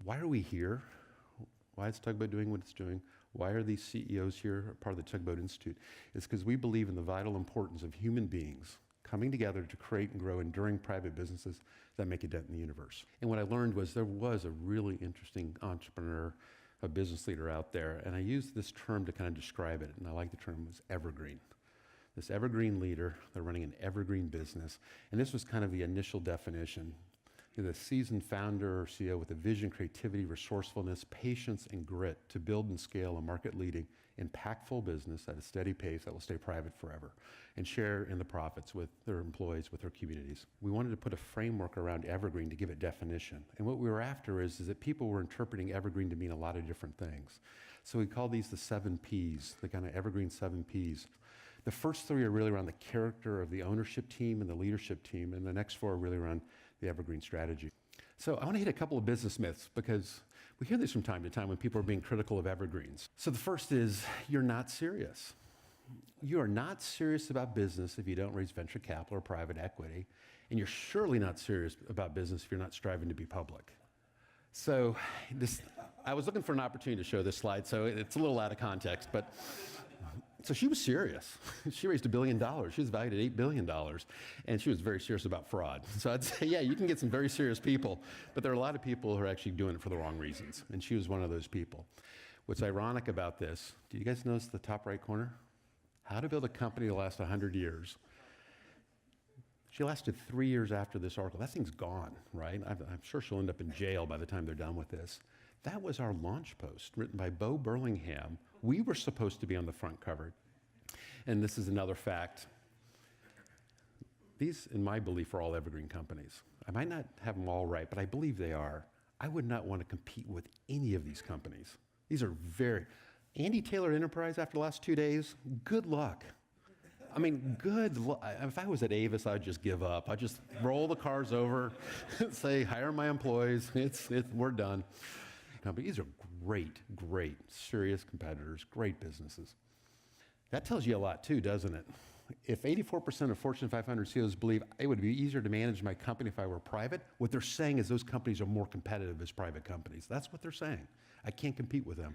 why are we here? Why is Tugboat doing what it's doing? Why are these CEOs here, part of the Tugboat Institute? It's because we believe in the vital importance of human beings coming together to create and grow enduring private businesses that make a dent in the universe. And what I learned was there was a really interesting entrepreneur, a business leader out there, and I used this term to kind of describe it, and I like the term, was evergreen. This evergreen leader, they're running an evergreen business, and this was kind of the initial definition. The seasoned founder or CEO with a vision, creativity, resourcefulness, patience, and grit to build and scale a market-leading, impactful business at a steady pace that will stay private forever and share in the profits with their employees, with their communities. We wanted to put a framework around evergreen to give it definition. And what we were after is that people were interpreting evergreen to mean a lot of different things. So we call these the 7 Ps, the kind of evergreen 7 Ps. The first 3 are really around the character of the ownership team and the leadership team, and the next 4 are really around the evergreen strategy. So I want to hit a couple of business myths because we hear this from time to time when people are being critical of evergreens. So the first is, you're not serious. You are not serious about business if you don't raise venture capital or private equity, and you're surely not serious about business if you're not striving to be public. So I was looking for an opportunity to show this slide, so it's a little out of context, but so she was serious. She raised $1 billion. She was valued at $8 billion, and she was very serious about fraud. So I'd say, yeah, you can get some very serious people, but there are a lot of people who are actually doing it for the wrong reasons, and she was one of those people. What's ironic about this, do you guys notice the top right corner? How to build a company to last 100 years. She lasted 3 years after this article. That thing's gone, right? I'm sure she'll end up in jail by the time they're done with this. That was our launch post, written by Bo Burlingham. We were supposed to be on the front cover. And this is another fact. These, in my belief, are all evergreen companies. I might not have them all right, but I believe they are. I would not want to compete with any of these companies. These are Andy Taylor Enterprise after the last 2 days, good luck. I mean, good luck. If I was at Avis, I'd just give up. I'd just roll the cars over, say, hire my employees. We're done. These are great, serious competitors, great businesses. That tells you a lot too, doesn't it? If 84% of Fortune 500 CEOs believe it would be easier to manage my company if I were private, what they're saying is those companies are more competitive as private companies. That's what they're saying. I can't compete with them.